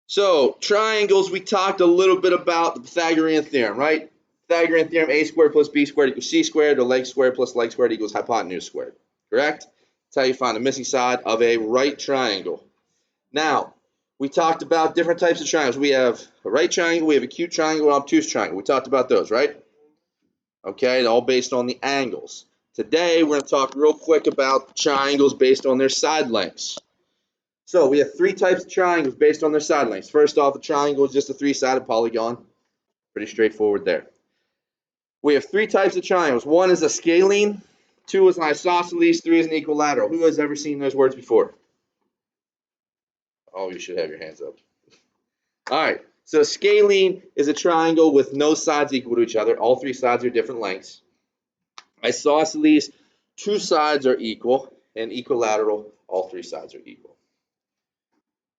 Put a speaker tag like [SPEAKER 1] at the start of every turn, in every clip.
[SPEAKER 1] So triangles, we talked a little bit about the Pythagorean theorem, right? Pythagorean theorem, a squared plus b squared equals c squared, or leg squared plus leg squared equals hypotenuse squared, correct? That's how you find the missing side of a right triangle. Now, we talked about different types of triangles. We have a right triangle, we have acute triangle, and obtuse triangle. We talked about those, right? Okay, all based on the angles. Today, we're going to talk real quick about triangles based on their side lengths. So we have three types of triangles based on their side lengths. First off, a triangle is just a three-sided polygon. Pretty straightforward there. We have three types of triangles. One is a scalene, two is an isosceles, three is an equilateral. Who has ever seen those words before? Oh, you should have your hands up. All right. So scalene is a triangle with no sides equal to each other. All three sides are different lengths. Isosceles, two sides are equal. And equilateral, all three sides are equal.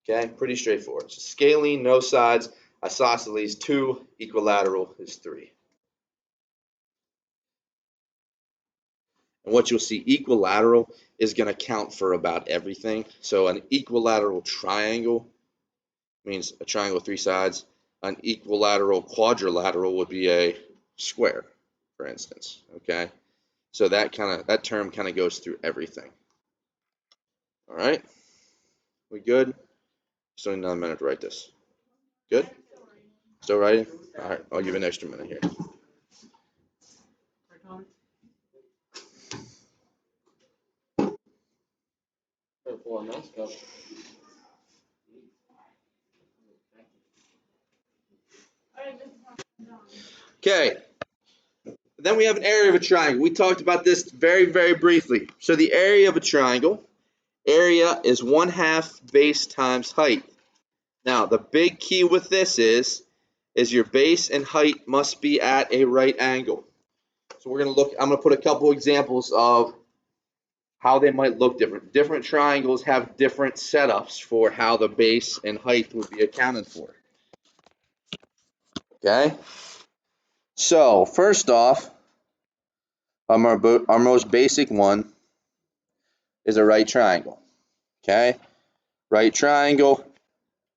[SPEAKER 1] Okay, pretty straightforward. So scalene, no sides. Isosceles, 2. Equilateral is 3. And what you'll see, equilateral is going to count for about everything. So an equilateral triangle means a triangle with three sides. An equilateral quadrilateral would be a square, for instance. Okay, so that term kind of goes through everything. All right, we good? Still need another minute to write this. Good? Still writing? All right, I'll give you an extra minute here. Okay. Then we have an area of a triangle. We talked about this very, very briefly. So the area of a triangle, area is 1/2 base times height. Now, the big key with this is your base and height must be at a right angle. So I'm going to put a couple examples of how they might look different. Different triangles have different setups for how the base and height would be accounted for. Okay? So, first off, our most basic one is a right triangle. Okay? Right triangle,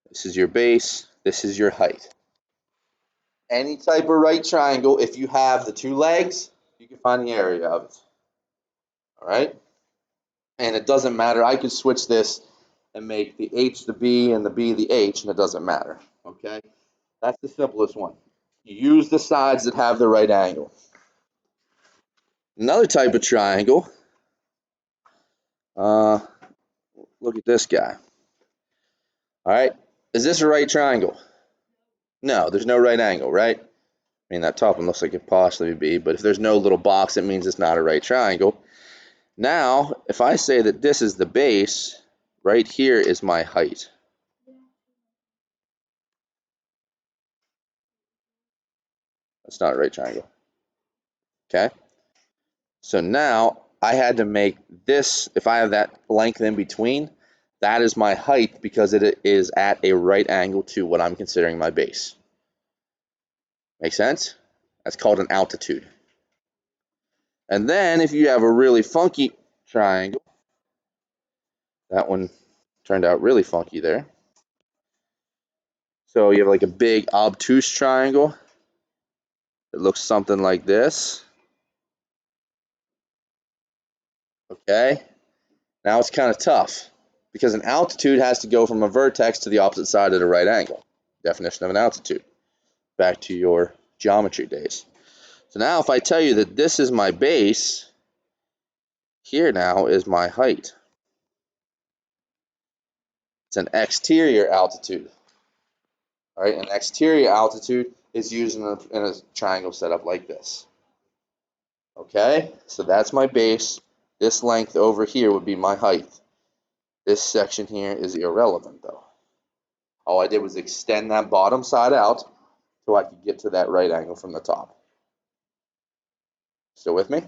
[SPEAKER 1] this is your base, this is your height. Any type of right triangle, if you have the two legs, you can find the area of it. All right? And it doesn't matter. I could switch this and make the H the B and the B the H, and it doesn't matter. Okay? That's the simplest one. You use the sides that have the right angle. Another type of triangle, look at this guy. All right? Is this a right triangle? No, there's no right angle, right? I mean, that top one looks like it possibly be, but if there's no little box, it means it's not a right triangle. Now, if I say that this is the base, right here is my height. That's not a right triangle. Okay? So now, I had to make this, if I have that length in between, that is my height because it is at a right angle to what I'm considering my base. Make sense? That's called an altitude. And then if you have a really funky triangle, that one turned out really funky there. So you have like a big obtuse triangle. It looks something like this. Okay. Now it's kind of tough because an altitude has to go from a vertex to the opposite side at a right angle. Definition of an altitude. Back to your geometry days. So now if I tell you that this is my base, here now is my height. It's an exterior altitude. All right, an exterior altitude is used in a triangle setup like this. Okay, so that's my base. This length over here would be my height. This section here is irrelevant though. All I did was extend that bottom side out so I could get to that right angle from the top. Still with me?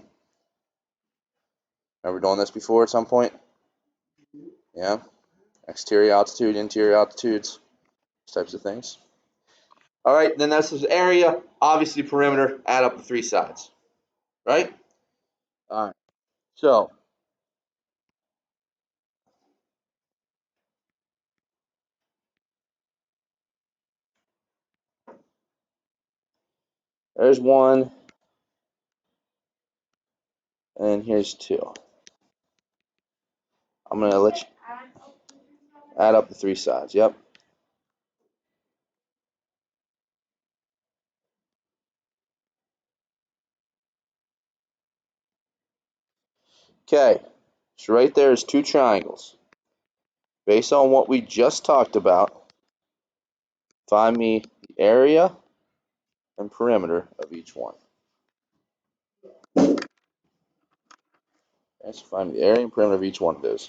[SPEAKER 1] Ever done this before at some point? Yeah? Exterior altitude, interior altitudes, those types of things. All right, then that's the area. Obviously perimeter, add up the three sides. Right? All right. So There's 1, and here's 2. I'm going to let you add up the 3 sides. Yep. Okay, so right there is 2 triangles. Based on what we just talked about, find me the area and perimeter of each one. Okay, so find me the area and perimeter of each one of those.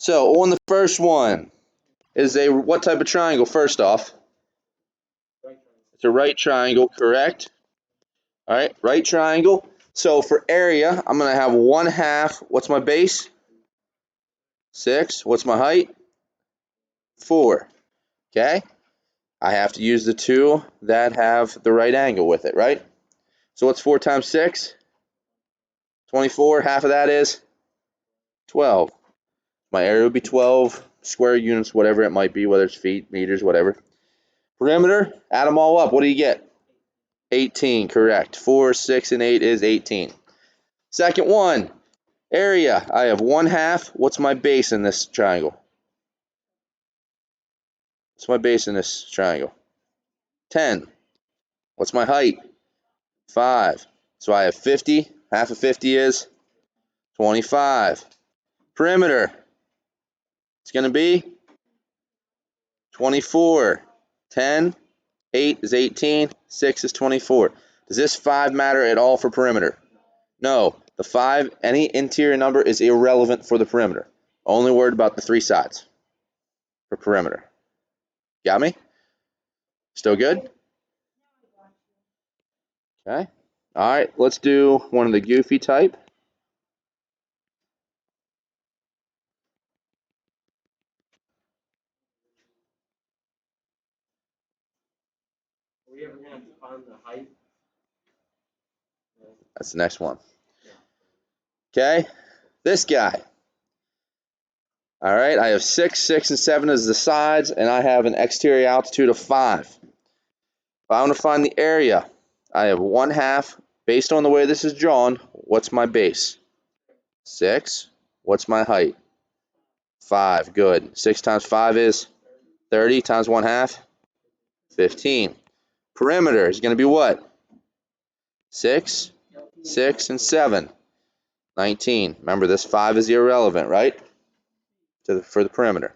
[SPEAKER 1] So on the first one is a what type of triangle first off? It's a right triangle, correct? All right, right triangle. So for area, I'm going to have 1/2. What's my base? 6. What's my height? 4. Okay? I have to use the 2 that have the right angle with it, right? So what's 4 times 6? 24. Half of that is 12. My area would be 12 square units, whatever it might be, whether it's feet, meters, whatever. Perimeter, add them all up. What do you get? 18, correct. 4, 6, and 8 is 18. Second one, area. I have 1/2. What's my base in this triangle? What's my base in this triangle? 10. What's my height? 5. So I have 50. Half of 50 is 25. Perimeter. It's going to be 24. 10. 8 is 18. 6 is 24. Does this 5 matter at all for perimeter? No. The 5, any interior number, is irrelevant for the perimeter. Only worried about the 3 sides for perimeter. Got me? Still good? Okay. All right, let's do one of the goofy type.
[SPEAKER 2] Are we ever going to find the height?
[SPEAKER 1] That's the next one. Okay, this guy. All right, I have 6, 6, and 7 as the sides, and I have an exterior altitude of 5. If I want to find the area, I have 1/2. Based on the way this is drawn, what's my base? 6. What's my height? 5. Good. 6 times 5 is 30 times 1/2, 15. Perimeter is going to be what? 6, 6, and 7. 19. Remember, this 5 is irrelevant, right? For the perimeter.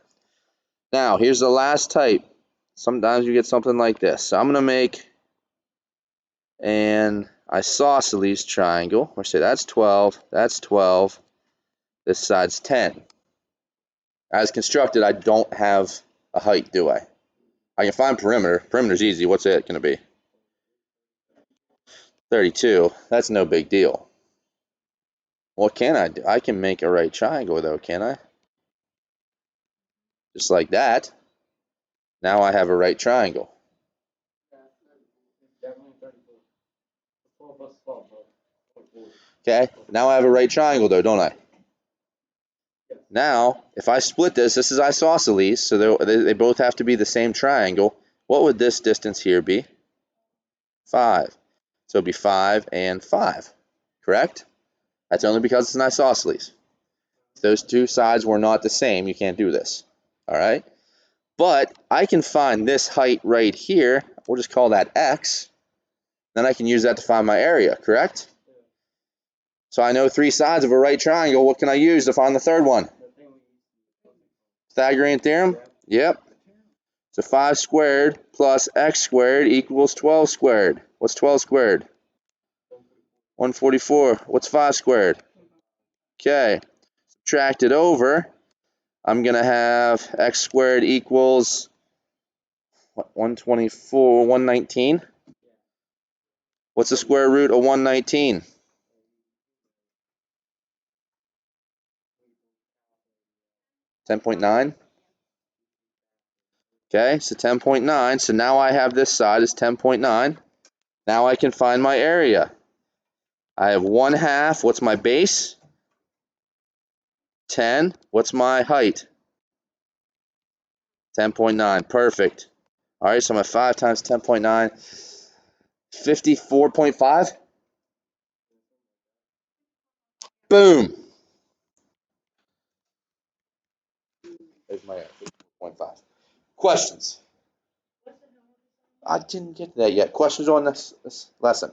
[SPEAKER 1] Now, here's the last type. Sometimes you get something like this. So I'm going to make an isosceles triangle. Or say that's 12, that's 12, this side's 10. As constructed, I don't have a height, do I? I can find perimeter. Perimeter's easy. What's it going to be? 32. That's no big deal. What can I do? I can make a right triangle, though, can I? Just like that. Now I have a right triangle. Okay, now I have a right triangle, though, don't I? Now, if I split this is isosceles, so they both have to be the same triangle. What would this distance here be? 5. So it'd be 5 and 5, correct? That's only because it's an isosceles. If those two sides were not the same, you can't do this, all right? But I can find this height right here. We'll just call that x. Then I can use that to find my area, correct? So I know 3 sides of a right triangle. What can I use to find the third one? Pythagorean Theorem? Yep. So 5 squared plus x squared equals 12 squared. What's 12 squared? 144. What's 5 squared? Okay. Subtract it over. I'm going to have x squared equals 124, 119. What's the square root of 119? 10.9. Okay, so 10.9. So now I have this side is 10.9. Now I can find my area. I have 1/2. What's my base? 10. What's my height? 10.9. Perfect. All right, so my 5 times 10.9, 54.5. Boom. There's my 54.5. Questions? I didn't get to that yet. Questions on this lesson?